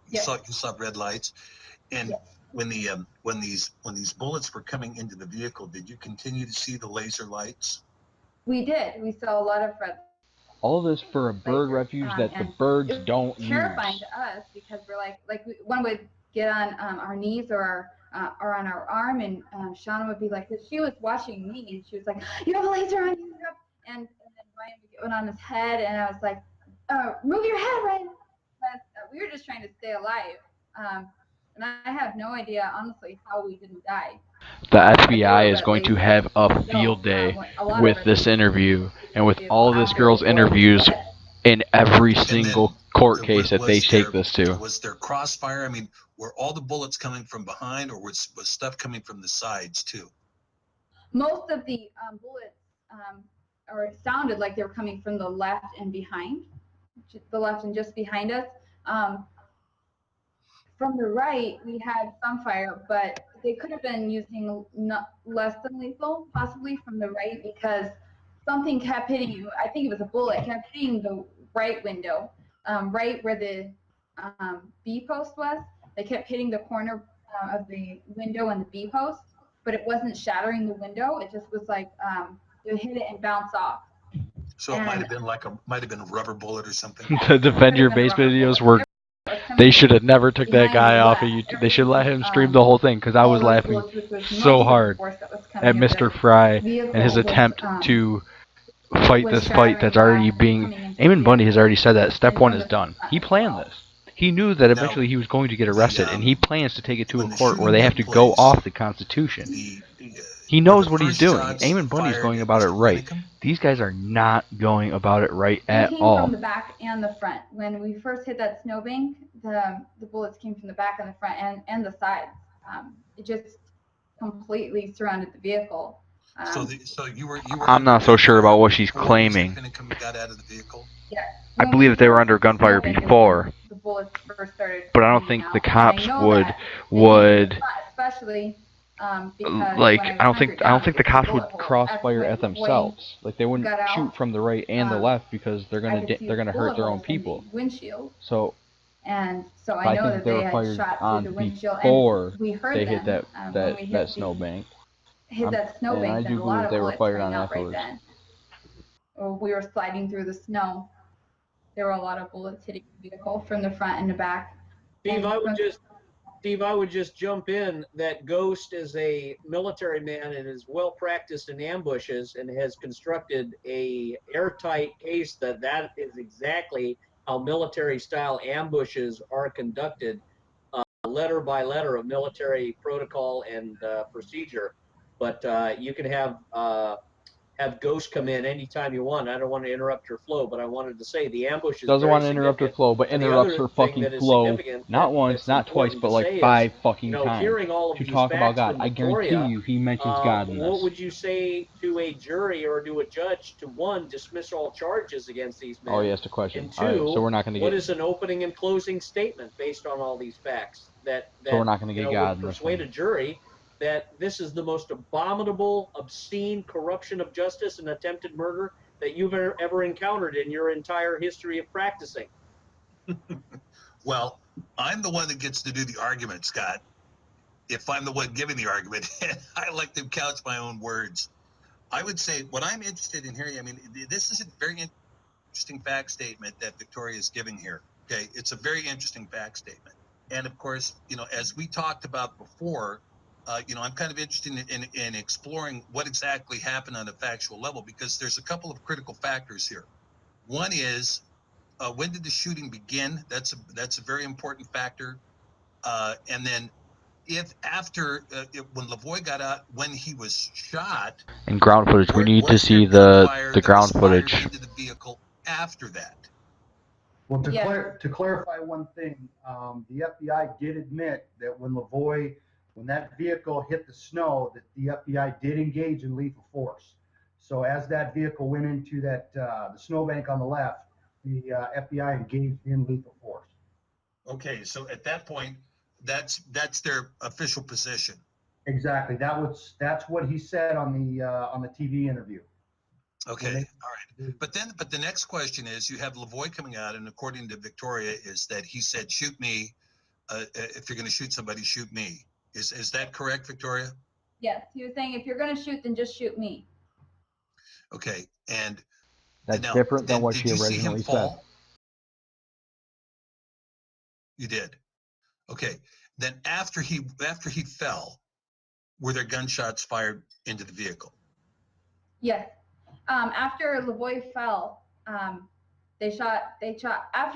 Yes. You saw red lights, and Yes. when these bullets were coming into the vehicle, did you continue to see the laser lights? We did. We saw a lot of red All of this for a bird lasers, refuge that the and birds it was don't terrifying use. to us because we're one would get on our knees or on our arm, and Shauna would be like, she was watching me, and she was like, "You have a laser on you," and then Ryan would get one on his head, and I was like, "Move your head, Ryan." But we were just trying to stay alive, and I have no idea, honestly, how we didn't die. The But they were FBI is red going to lasers. have a So field day a lot of with red this lasers interview and with vehicle all of this after it girl's deployed. interviews But in every And then single court case that they take this to. was there crossfire? I mean, were all the bullets coming from behind, or was stuff coming from the sides too? most of the bullets or it sounded like they were coming from the left and behind, the left and just behind us. From the right, we had some fire, but they could have been using less than lethal, possibly from the right, because something kept hitting you. I think it was a bullet, kept hitting the right window, right where the B post was. They kept hitting the corner of the window and the B post, but it wasn't shattering the window. It just was like it hit it and bounced off. So it might have been a rubber bullet or something. To defend your base videos were they should have never took that guy off of YouTube. They should let him stream the whole thing because I was laughing so hard at Mr. Fry and his attempt to fight this fight that's already being. Eamon Bundy has already said that step one is done. He planned this. He knew that eventually he was going to get arrested, and he plans to take it to a court where they have to go off the Constitution. He knows what he's doing. Eamon Bundy's going about it right. These guys are not going about it right They at came all. from the back and the front. When we first hit that snowbank, the bullets came from the back and the front and the sides. It just completely surrounded the vehicle. So you were. I'm not so sure about what she's claiming. Got out of the vehicle. Yeah. I believe that they were under gunfire before, The bullets first started. but I don't think the cops would especially because like when I don't think the cops would bullet hole. crossfire at Actually, themselves. Like they wouldn't got out, shoot from the right and the left because they're I could see gonna hurt bullet their own holes in the people. windshield. So And so I I know think that they they were had fired shot on through the windshield, before and we heard they them hit when we hit that the, snowbank. hit that And snowbank. I Then do a lot believe of they were bullets fired rang on out right afterwards. then. Or we were sliding through the snow. There were a lot of bullets hitting the vehicle from the front and the back. Steve, I would just jump in that Ghost is a military man and is well practiced in ambushes and has constructed a airtight case that is exactly how military style ambushes are conducted, letter by letter of military protocol and procedure. But you can have Ghost come in anytime you want. I don't want to interrupt your flow, but I wanted to say the ambush is Doesn't very want to interrupt her significant. flow, but And the interrupts other her thing fucking that is flow. significant Not once, that's not twice, important but to like say 5 is, fucking times. hearing all of To these talk about facts God. from I guarantee Victoria, you he mentions God in this. what would you say to a jury or to a judge to, one, dismiss all charges against these men? Oh, he asked a question. And two, all right, so we're not going to what get. is an opening and closing statement based on all these facts that So we're not going to get God would in this persuade one. a jury that this is the most abominable, obscene corruption of justice and attempted murder that you've ever encountered in your entire history of practicing? Well, I'm the one that gets to do the argument, Scott. If I'm the one giving the argument, I like to couch my own words. I would say what I'm interested in hearing, I mean, this is a very interesting fact statement that Victoria is giving here. Okay, it's a very interesting fact statement. And of course, as we talked about before, I'm kind of interested in exploring what exactly happened on a factual level, because there's a couple of critical factors here. One is, when did the shooting begin? That's a very important factor. And then if after when Lavoie got out, when he was shot, In ground footage, we need to was see there the gunfire that ground was fired footage. into the vehicle after that? Well, Yes. to clarify one thing, the FBI did admit that when Lavoie when that vehicle hit the snow, that the FBI did engage in lethal force. So as that vehicle went into the snowbank on the left, the FBI engaged in lethal force. Okay, so at that point, that's their official position. Exactly. That's what he said on the TV interview. Okay, all right. But the next question is, you have Lavoie coming out, and according to Victoria, is that he said, "Shoot me. If you're going to shoot somebody, shoot me." Is that correct, Victoria? Yes, he was saying if you're going to shoot, then just shoot me. Okay, and That's now, different than then, what did she you see him originally fall? said. You did. Okay. Then after he fell, were there gunshots fired into the vehicle? Yes. After Lavoie fell, after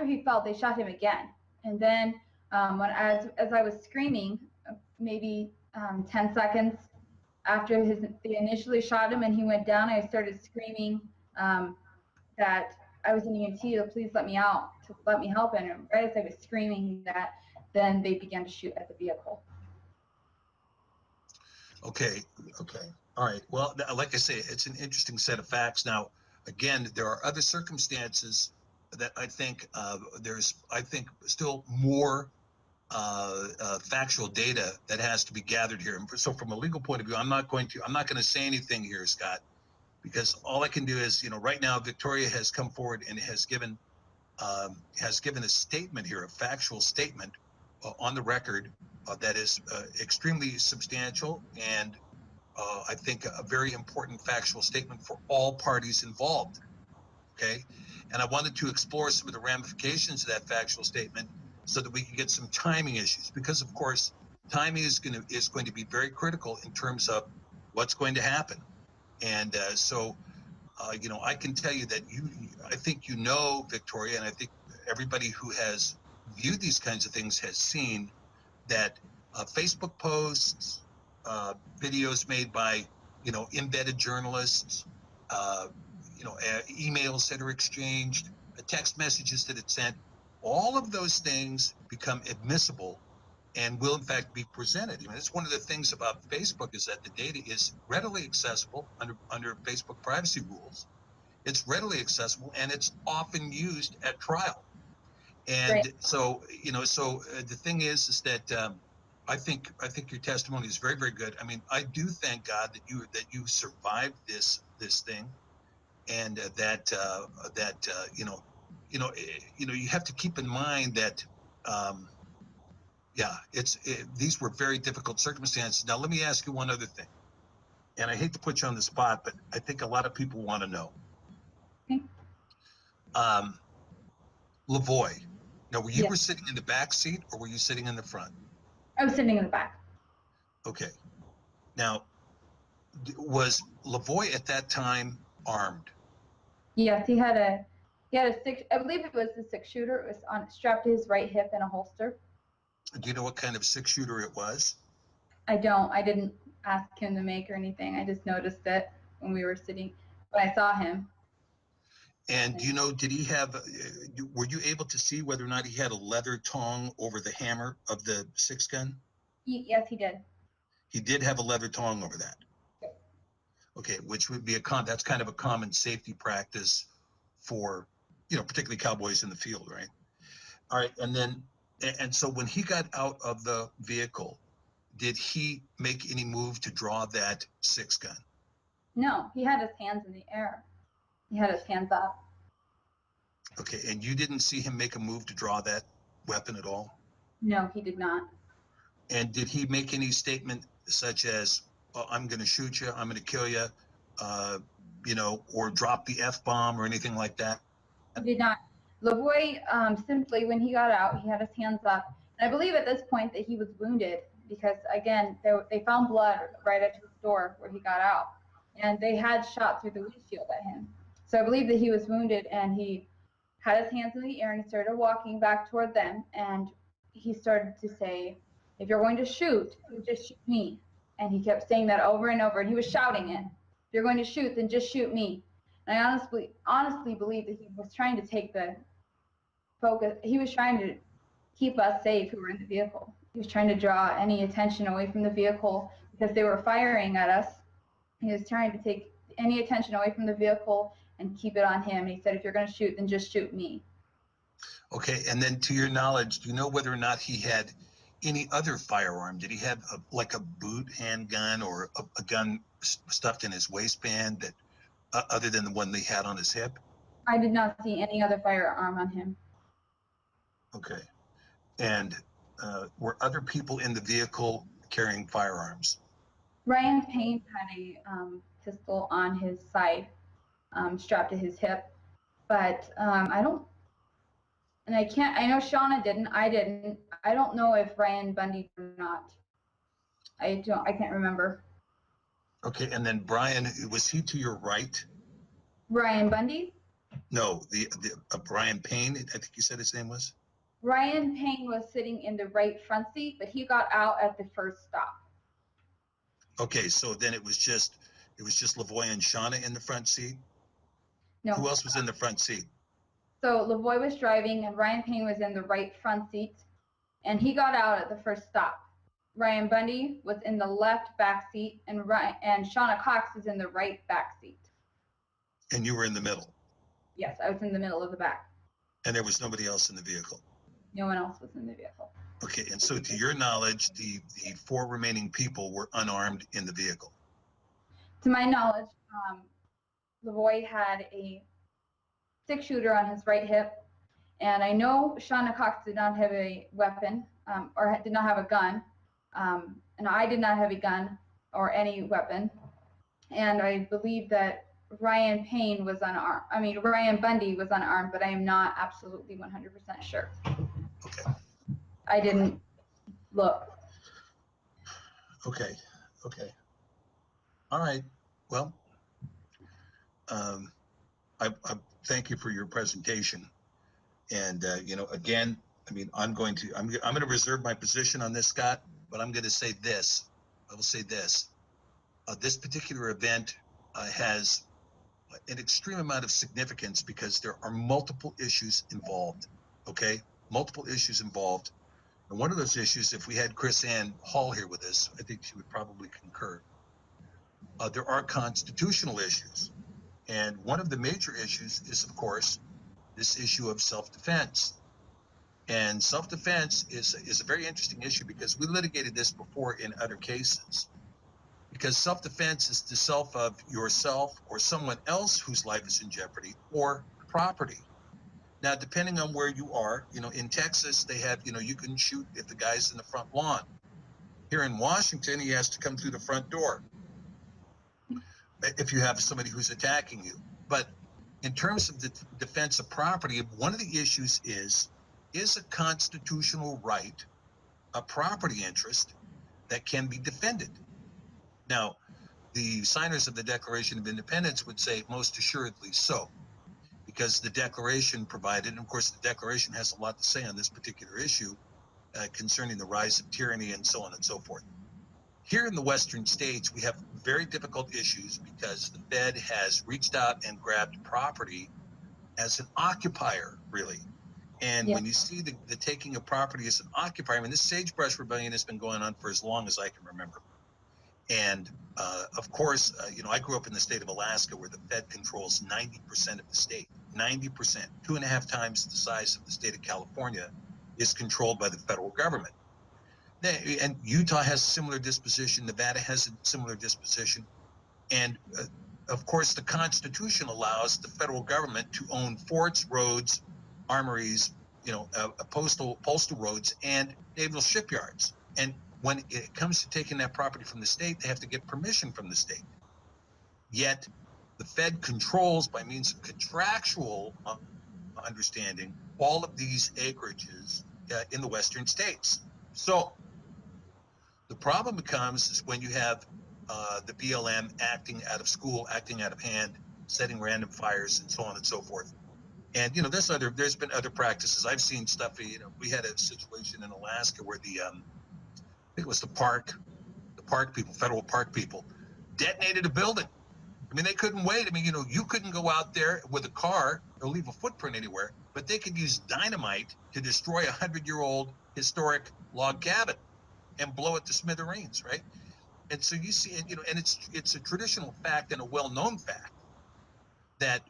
he fell, they shot him again. And then as I was screaming, maybe 10 seconds after they initially shot him and he went down, I started screaming that I was an EMT, to please let me out, to let me help him. And right as I was screaming that, then they began to shoot at the vehicle. Okay. All right. Well, like I say, it's an interesting set of facts. Now, again, there are other circumstances that I think there's still more factual data that has to be gathered here. And so, from a legal point of view, I'm not going to say anything here, Scott, because all I can do is, right now, Victoria has come forward and has given a statement here, a factual statement on the record that is extremely substantial and I think a very important factual statement for all parties involved. Okay, and I wanted to explore some of the ramifications of that factual statement so that we can get some timing issues, because of course timing is going to be very critical in terms of what's going to happen. And I can tell you that I think Victoria, and I think everybody who has viewed these kinds of things has seen that Facebook posts, videos made by, embedded journalists, emails that are exchanged, text messages that it's sent, all of those things become admissible and will in fact be presented. I mean, it's one of the things about Facebook is that the data is readily accessible under Facebook privacy rules. It's readily accessible and it's often used at trial. And Right. so, the thing is that I think your testimony is very, very good. I mean, I do thank God that you survived this thing, and you have to keep in mind that these were very difficult circumstances. Now, let me ask you one other thing, and I hate to put you on the spot, but I think a lot of people want to know. Okay. Lavoie, now were you Yes. were sitting in the back seat or were you sitting in the front? I was sitting in the back. Okay. Now, was Lavoie at that time armed? Yes, he had a six. I believe it was a six-shooter. It was strapped to his right hip in a holster. Do you know what kind of six-shooter it was? I don't. I didn't ask him to make or anything. I just noticed it when I saw him. And do you know, did he have? Were you able to see whether or not he had a leather tongue over the hammer of the six gun? Yes, he did. He did have a leather tongue over that. Okay, which would be that's kind of a common safety practice for, particularly cowboys in the field, right? All right, and so when he got out of the vehicle, did he make any move to draw that six gun? No, he had his hands in the air. He had his hands up. Okay, and you didn't see him make a move to draw that weapon at all? No, he did not. And did he make any statement such as, I'm going to shoot you, I'm going to kill you, or drop the F-bomb or anything like that? He did not. Lavoie, simply, when he got out, he had his hands up. And I believe at this point that he was wounded because, again, they found blood right at his door where he got out. And they had shot through the windshield at him. So I believe that he was wounded, and he had his hands in the air, and he started walking back toward them. And he started to say, if you're going to shoot, just shoot me. And he kept saying that over and over. And he was shouting it. If you're going to shoot, then just shoot me. And I honestly believe that he was trying to take the focus. He was trying to keep us safe who were in the vehicle. He was trying to draw any attention away from the vehicle because they were firing at us. He was trying to take any attention away from the vehicle and keep it on him. And he said, if you're going to shoot, then just shoot me. Okay, and then to your knowledge, do you know whether or not he had any other firearm? Did he have like a boot handgun or a gun stuffed in his waistband that other than the one they had on his hip? I did not see any other firearm on him. Okay. And were other people in the vehicle carrying firearms? Ryan Payne had a pistol on his side, strapped to his hip, but I don't, and I know Shauna didn't, I didn't. I don't know if Ryan Bundy did or not. I can't remember. Okay, and then Brian, was he to your right? Ryan Bundy? No, the Brian Payne, I think you said his name was? Ryan Payne was sitting in the right front seat, but he got out at the first stop. Okay, so then it was just Lavoy and Shauna in the front seat? No. Who else was in the front seat? So Lavoy was driving and Ryan Payne was in the right front seat, and he got out at the first stop. Ryan Bundy was in the left back seat, and Shauna Cox was in the right back seat. And you were in the middle? Yes, I was in the middle of the back. And there was nobody else in the vehicle? No one else was in the vehicle. Okay, and so to your knowledge, the 4 remaining people were unarmed in the vehicle? To my knowledge, Lavoy had a 6-shooter on his right hip, and I know Shauna Cox did not have a weapon or did not have a gun, and I did not have a gun or any weapon, and I believe that Ryan Payne was unarmed. I mean, Ryan Bundy was unarmed, but I am not absolutely 100% sure. Okay. I didn't look. Okay. All right. Well, I thank you for your presentation. And again, I mean, I'm going to reserve my position on this, Scott, but I'm going to say this. I will say this. This particular event has an extreme amount of significance because there are multiple issues involved. Okay, multiple issues involved. And one of those issues, if we had Chris Ann Hall here with us, I think she would probably concur. There are constitutional issues. And one of the major issues is, of course, this issue of self-defense. And self-defense is a very interesting issue because we litigated this before in other cases. Because self-defense is the self of yourself or someone else whose life is in jeopardy or property. Now, depending on where you are, in Texas, they have, you can shoot if the guy's in the front lawn. Here in Washington, he has to come through the front door if you have somebody who's attacking you. But in terms of the defense of property, one of the issues is a constitutional right a property interest that can be defended? Now, the signers of the Declaration of Independence would say most assuredly so, because the Declaration provided, and of course the Declaration has a lot to say on this particular issue concerning the rise of tyranny and so on and so forth. Here in the Western states, we have very difficult issues because the Fed has reached out and grabbed property as an occupier, really. And when you see the taking of property as an occupier, I mean, this sagebrush rebellion has been going on for as long as I can remember. And of course, I grew up in the state of Alaska where the Fed controls 90% of the state. 90%, 2.5 times the size of the state of California, is controlled by the federal government. And Utah has a similar disposition. Nevada has a similar disposition. And of course, the Constitution allows the federal government to own forts, roads, armories, postal roads, and naval shipyards. And when it comes to taking that property from the state, they have to get permission from the state. Yet the Fed controls, by means of contractual understanding, all of these acreages in the Western states. So the problem becomes is when you have the BLM acting out of school, acting out of hand, setting random fires, and so on and so forth. And there's been other practices. I've seen stuff. We had a situation in Alaska where I think it was the federal park people, detonated a building. I mean, they couldn't wait. I mean, you couldn't go out there with a car or leave a footprint anywhere, but they could use dynamite to destroy a 100-year-old historic log cabin. and blow it to smithereens, right? And so you see, and it's a traditional fact and a well-known fact that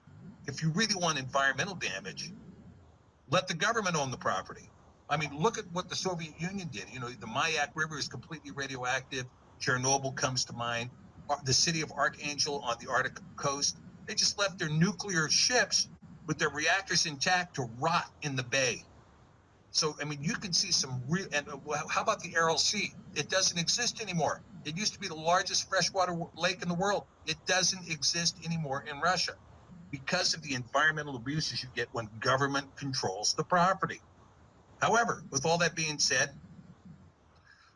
if you really want environmental damage, let the government own the property. I mean, look at what the Soviet Union did. The Mayak River is completely radioactive. Chernobyl comes to mind. The city of Archangel on the Arctic coast, they just left their nuclear ships with their reactors intact to rot in the bay. So, I mean, you can see some real, and how about the Aral Sea? It doesn't exist anymore. It used to be the largest freshwater lake in the world. It doesn't exist anymore in Russia because of the environmental abuses you get when government controls the property. However, with all that being said,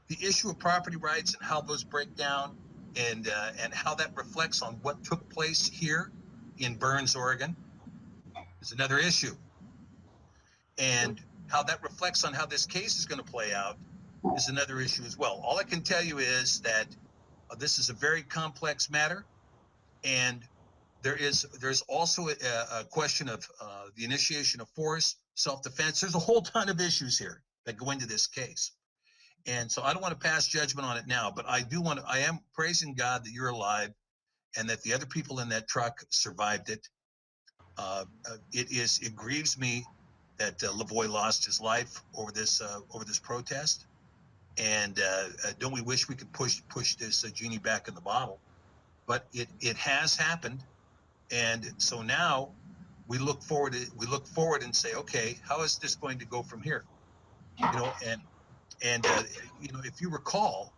the issue of property rights and how those break down and how that reflects on what took place here in Burns, Oregon, is another issue. And how that reflects on how this case is going to play out is another issue as well. All I can tell you is that this is a very complex matter, and there's also a question of the initiation of force, self-defense. There's a whole ton of issues here that go into this case. And so I don't want to pass judgment on it now, but I am praising God that you're alive and that the other people in that truck survived it. It grieves me that Lavoie lost his life over this protest. And don't we wish we could push this genie back in the bottle? But it has happened, and so now we look forward and say, okay, how is this going to go from here? And if you recall,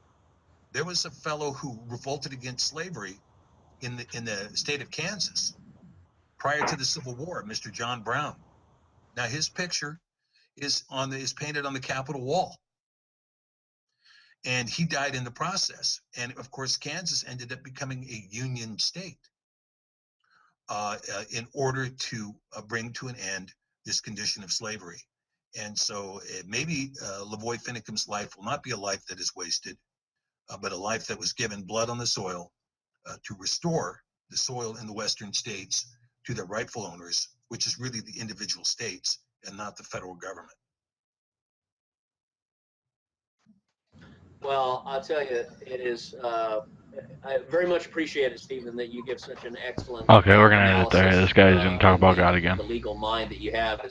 there was a fellow who revolted against slavery in the state of Kansas prior to the Civil War, Mr. John Brown. Now his picture is painted on the Capitol wall, and he died in the process. And of course, Kansas ended up becoming a Union state in order to bring to an end this condition of slavery. And so maybe Lavoie Finicum's life will not be a life that is wasted, but a life that was given blood on the soil to restore the soil in the western states to their rightful owners, which is really the individual states and not the federal government. Well, I'll tell you, it is. I very much appreciate it, Stephen, that you give such an excellent. Okay, we're gonna end it there. analysis, This guy's gonna talk about and God again. The legal mind that you have is